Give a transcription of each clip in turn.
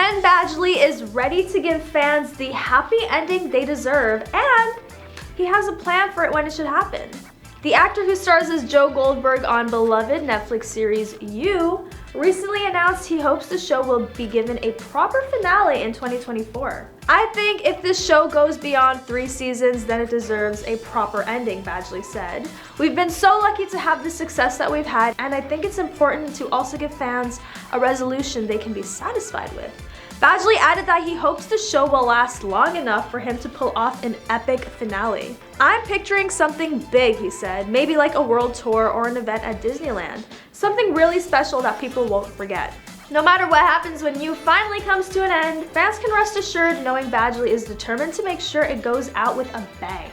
Penn Badgley is ready to give fans the happy ending they deserve, and he has a plan for it when it should happen. The actor who stars as Joe Goldberg on beloved Netflix series You recently announced he hopes the show will be given a proper finale in 2024. I think if this show goes beyond 3 seasons, then it deserves a proper ending, Badgley said. We've been so lucky to have the success that we've had, and I think it's important to also give fans a resolution they can be satisfied with. Badgley added that he hopes the show will last long enough for him to pull off an epic finale. I'm picturing something big, he said, maybe like a world tour or an event at Disneyland. Something really special that people won't forget. No matter what happens when You finally comes to an end, fans can rest assured knowing Badgley is determined to make sure it goes out with a bang.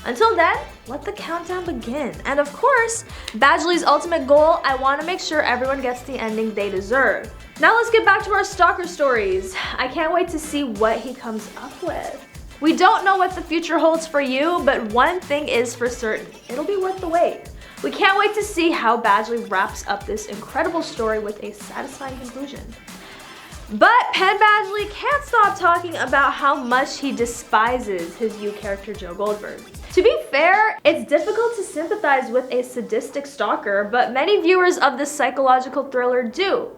Until then, let the countdown begin. And of course, Badgley's ultimate goal, I want to make sure everyone gets the ending they deserve. Now let's get back to our stalker stories. I can't wait to see what he comes up with. We don't know what the future holds for You, but one thing is for certain, it'll be worth the wait. We can't wait to see how Badgley wraps up this incredible story with a satisfying conclusion. But Penn Badgley can't stop talking about how much he despises his You character Joe Goldberg. To be fair, it's difficult to sympathize with a sadistic stalker, but many viewers of this psychological thriller do,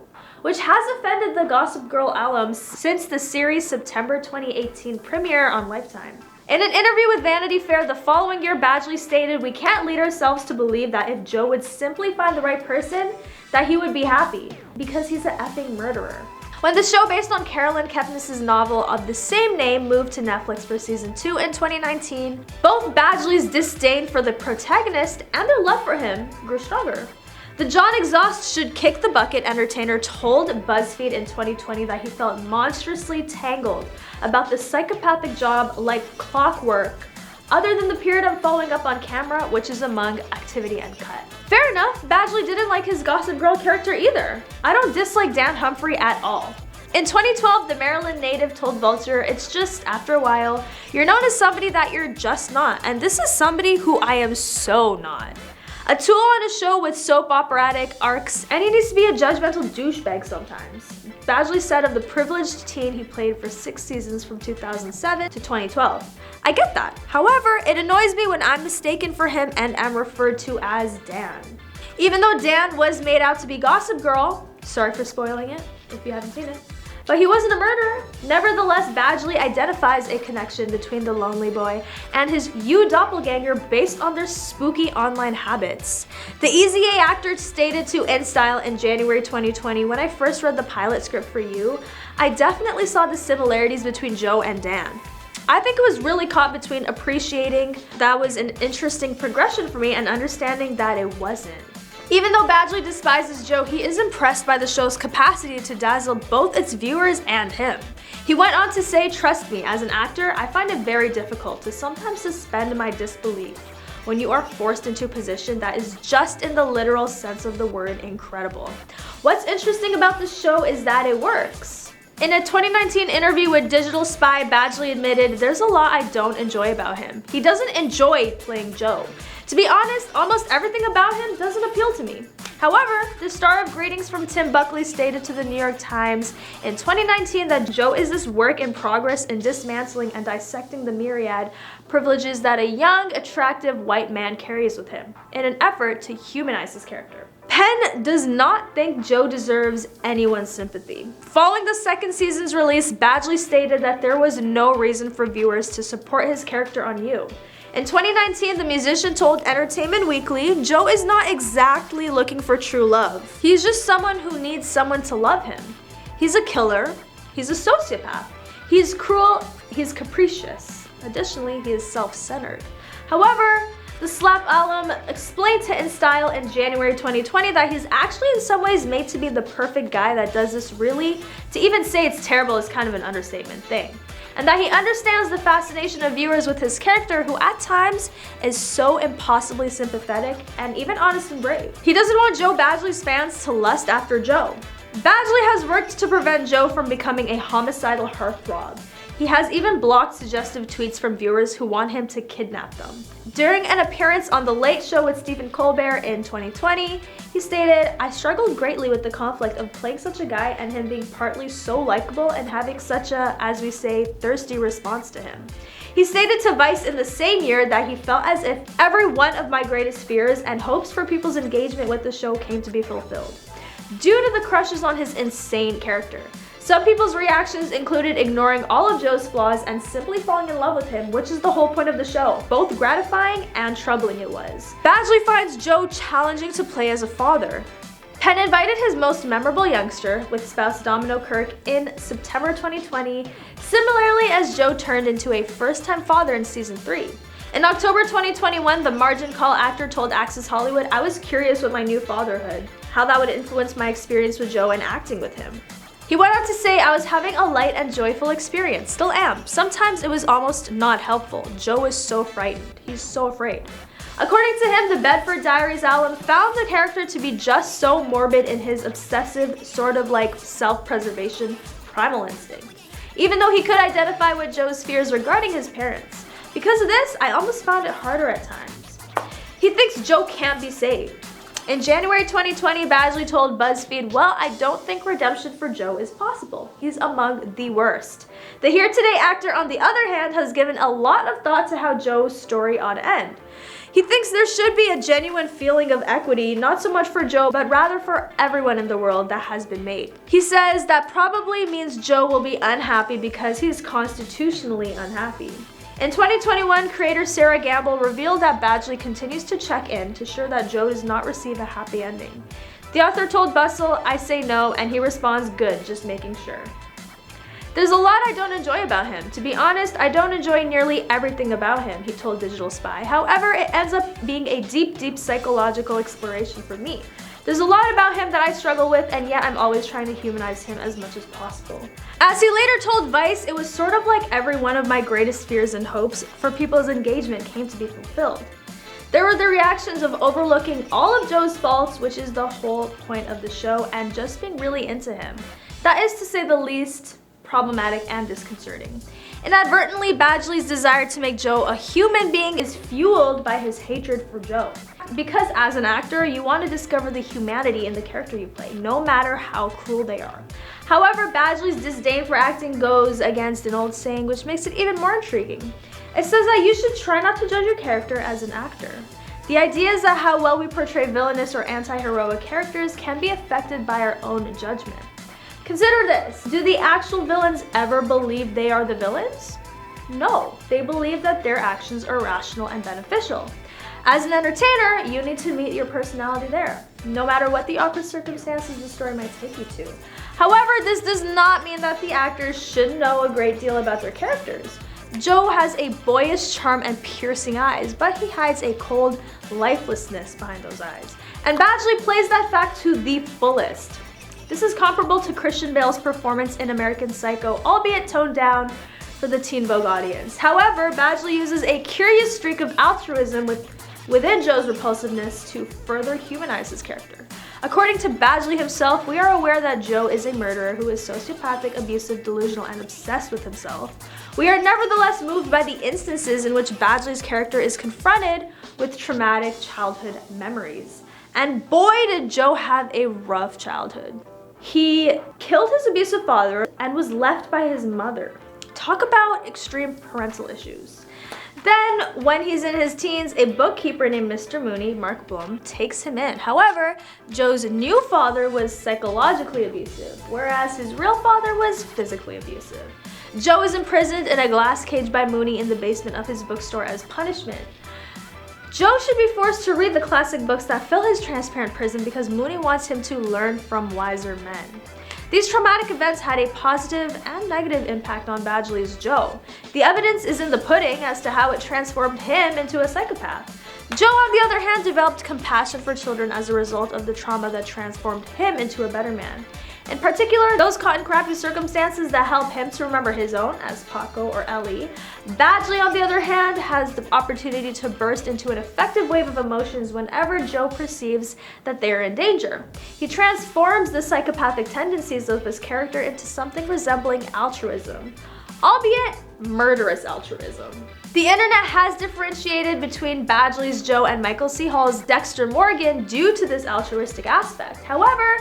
which has offended the Gossip Girl alums since the series' September 2018 premiere on Lifetime. In an interview with Vanity Fair the following year, Badgley stated, "We can't lead ourselves to believe that if Joe would simply find the right person, that he would be happy, because he's an effing murderer." When the show based on Carolyn Kepnes's novel of the same name moved to Netflix for season 2 in 2019, both Badgley's disdain for the protagonist and their love for him grew stronger. The John Exhaust should kick the bucket entertainer told BuzzFeed in 2020 that he felt monstrously tangled about the psychopathic job like clockwork, other than the period of following up on camera, which is among activity and cut. Fair enough, Badgley didn't like his Gossip Girl character either. I don't dislike Dan Humphrey at all. In 2012, the Maryland native told Vulture, "It's just, after a while, you're known as somebody that you're just not, and this is somebody who I am so not. A tool on a show with soap operatic arcs, and he needs to be a judgmental douchebag sometimes," Badgley said of the privileged teen he played for 6 seasons from 2007 to 2012. I get that. However, it annoys me when I'm mistaken for him and am referred to as Dan. Even though Dan was made out to be Gossip Girl, sorry for spoiling it if you haven't seen it, but he wasn't a murderer. Nevertheless, Badgley identifies a connection between the lonely boy and his You doppelganger based on their spooky online habits. The Easy A actor stated to InStyle in January 2020, "When I first read the pilot script for You, I definitely saw the similarities between Joe and Dan. I think it was really caught between appreciating that was an interesting progression for me and understanding that it wasn't." Even though Badgley despises Joe, he is impressed by the show's capacity to dazzle both its viewers and him. He went on to say, "Trust me, as an actor, I find it very difficult to sometimes suspend my disbelief when you are forced into a position that is just in the literal sense of the word incredible. What's interesting about this show is that it works." In a 2019 interview with Digital Spy, Badgley admitted, "There's a lot I don't enjoy about him. He doesn't enjoy playing Joe. To be honest, almost everything about him doesn't appeal to me." However, the star of Greetings from Tim Buckley stated to the New York Times in 2019 that Joe is this work in progress in dismantling and dissecting the myriad privileges that a young, attractive white man carries with him in an effort to humanize his character. Penn does not think Joe deserves anyone's sympathy. Following the 2nd season's release, Badgley stated that there was no reason for viewers to support his character on You. In 2019, the musician told Entertainment Weekly, "Joe is not exactly looking for true love. He's just someone who needs someone to love him. He's a killer. He's a sociopath. He's cruel. He's capricious. Additionally, he is self-centered." However, the Slap alum explained to InStyle in January 2020 that he's actually in some ways made to be the perfect guy that does this really, to even say it's terrible is kind of an understatement thing. And that he understands the fascination of viewers with his character, who at times is so impossibly sympathetic and even honest and brave. He doesn't want Joe Badgley's fans to lust after Joe. Badgley has worked to prevent Joe from becoming a homicidal heartthrob. He has even blocked suggestive tweets from viewers who want him to kidnap them. During an appearance on The Late Show with Stephen Colbert in 2020, he stated, "I struggled greatly with the conflict of playing such a guy and him being partly so likable and having such a, as we say, thirsty response to him." He stated to Vice in the same year that he felt as if every one of my greatest fears and hopes for people's engagement with the show came to be fulfilled, due to the crushes on his insane character. Some people's reactions included ignoring all of Joe's flaws and simply falling in love with him, which is the whole point of the show. Both gratifying and troubling it was. Badgley finds Joe challenging to play as a father. Penn invited his most memorable youngster, with spouse Domino Kirk, in September 2020, similarly as Joe turned into a first-time father in season 3. In October 2021, the Margin Call actor told Access Hollywood, "I was curious with my new fatherhood, how that would influence my experience with Joe and acting with him." He went on to say, "I was having a light and joyful experience, still am. Sometimes it was almost not helpful. Joe is so frightened. He's so afraid." According to him, the Bedford Diaries alum found the character to be just so morbid in his obsessive, sort of like self-preservation, primal instinct, even though he could identify with Joe's fears regarding his parents. Because of this, I almost found it harder at times. He thinks Joe can't be saved. In January 2020, Badgley told BuzzFeed, "Well, I don't think redemption for Joe is possible. He's among the worst." The Here Today actor, on the other hand, has given a lot of thought to how Joe's story ought to end. He thinks there should be a genuine feeling of equity, not so much for Joe, but rather for everyone in the world that has been made. He says that probably means Joe will be unhappy because he's constitutionally unhappy. In 2021, creator Sarah Gamble revealed that Badgley continues to check in to ensure that Joe does not receive a happy ending. The author told Bustle, "I say no," and he responds, "Good, just making sure." "There's a lot I don't enjoy about him. To be honest, I don't enjoy nearly everything about him," he told Digital Spy. "However, it ends up being a deep psychological exploration for me. There's a lot about him that I struggle with, and yet I'm always trying to humanize him as much as possible." As he later told Vice, "It was sort of like every one of my greatest fears and hopes for people's engagement came to be fulfilled. There were the reactions of overlooking all of Joe's faults, which is the whole point of the show, and just being really into him. That is, to say the least, problematic and disconcerting. Inadvertently, Badgley's desire to make Joe a human being is fueled by his hatred for Joe. Because as an actor, you want to discover the humanity in the character you play, no matter how cruel they are. However, Badgley's disdain for acting goes against an old saying, which makes it even more intriguing. It says that you should try not to judge your character as an actor. The idea is that how well we portray villainous or anti-heroic characters can be affected by our own judgment. Consider this, do the actual villains ever believe they are the villains? No, they believe that their actions are rational and beneficial. As an entertainer, you need to meet your personality there, no matter what the awkward circumstances the story might take you to. However, this does not mean that the actors should know a great deal about their characters. Joe has a boyish charm and piercing eyes, but he hides a cold lifelessness behind those eyes. And Badgley plays that fact to the fullest. This is comparable to Christian Bale's performance in American Psycho, albeit toned down for the Teen Vogue audience. However, Badgley uses a curious streak of altruism within Joe's repulsiveness to further humanize his character. According to Badgley himself, we are aware that Joe is a murderer who is sociopathic, abusive, delusional, and obsessed with himself. We are nevertheless moved by the instances in which Badgley's character is confronted with traumatic childhood memories. And boy, did Joe have a rough childhood. He killed his abusive father and was left by his mother. Talk about extreme parental issues. Then, when he's in his teens, a bookkeeper named Mr. Mooney, Mark Bloom, takes him in. However, Joe's new father was psychologically abusive, whereas his real father was physically abusive. Joe is imprisoned in a glass cage by Mooney in the basement of his bookstore as punishment. Joe should be forced to read the classic books that fill his transparent prison because Mooney wants him to learn from wiser men. These traumatic events had a positive and negative impact on Badgley's Joe. The evidence is in the pudding as to how it transformed him into a psychopath. Joe, on the other hand, developed compassion for children as a result of the trauma that transformed him into a better man. In particular, those caught in crappy circumstances that help him to remember his own, as Paco or Ellie. Badgley, on the other hand, has the opportunity to burst into an effective wave of emotions whenever Joe perceives that they are in danger. He transforms the psychopathic tendencies of his character into something resembling altruism. albeit murderous altruism. The internet has differentiated between Badgley's Joe and Michael C. Hall's Dexter Morgan due to this altruistic aspect. However,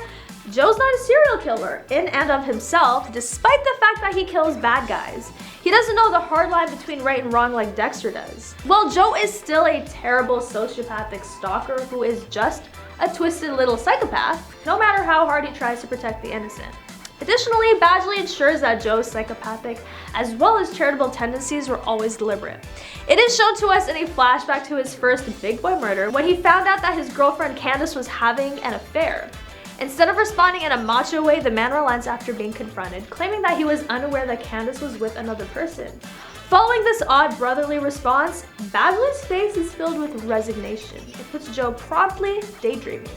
Joe's not a serial killer in and of himself, despite the fact that he kills bad guys. He doesn't know the hard line between right and wrong like Dexter does. Well, Joe is still a terrible sociopathic stalker who is just a twisted little psychopath, no matter how hard he tries to protect the innocent. Additionally, Badgley ensures that Joe's psychopathic as well as charitable tendencies were always deliberate. It is shown to us in a flashback to his first big boy murder when he found out that his girlfriend Candace was having an affair. Instead of responding in a macho way, the man relents after being confronted, claiming that he was unaware that Candace was with another person. Following this odd brotherly response, Badgley's face is filled with resignation. It puts Joe promptly daydreaming,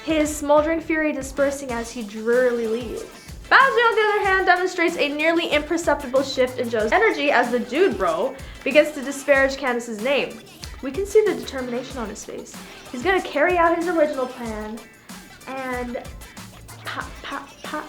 his smoldering fury dispersing as he drearily leaves. Badgley, on the other hand, demonstrates a nearly imperceptible shift in Joe's energy as the dude bro begins to disparage Candace's name. We can see the determination on his face. He's gonna carry out his original plan, and pop, pop, pop.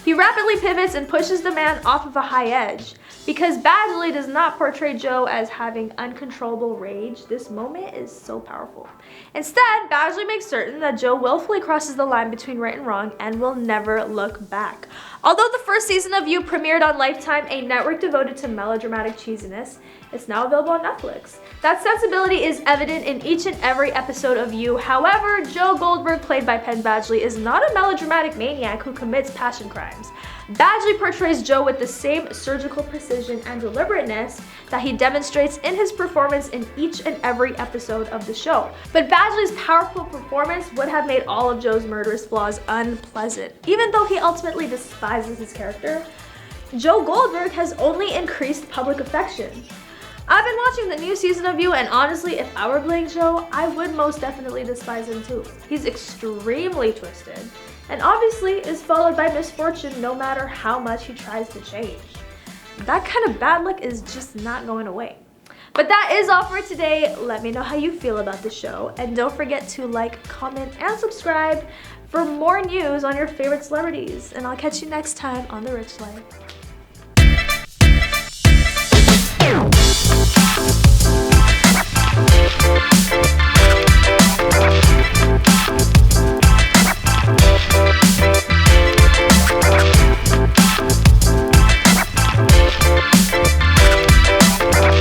He rapidly pivots and pushes the man off of a high edge. Because Badgley does not portray Joe as having uncontrollable rage, this moment is so powerful. Instead, Badgley makes certain that Joe willfully crosses the line between right and wrong and will never look back. Although the first season of You premiered on Lifetime, a network devoted to melodramatic cheesiness, it's now available on Netflix. That sensibility is evident in each and every episode of You. However, Joe Goldberg, played by Penn Badgley, is not a melodramatic maniac who commits passion crimes. Badgley portrays Joe with the same surgical precision and deliberateness that he demonstrates in his performance in each and every episode of the show. But Badgley's powerful performance would have made all of Joe's murderous flaws unpleasant. Even though he ultimately despises his character, Joe Goldberg has only increased public affection. I've been watching the new season of You, and honestly, if I were playing Joe, I would most definitely despise him too. He's extremely twisted, and obviously is followed by misfortune no matter how much he tries to change. That kind of bad luck is just not going away. But that is all for today. Let me know how you feel about the show, and don't forget to like, comment, and subscribe for more news on your favorite celebrities. And I'll catch you next time on The Rich Life.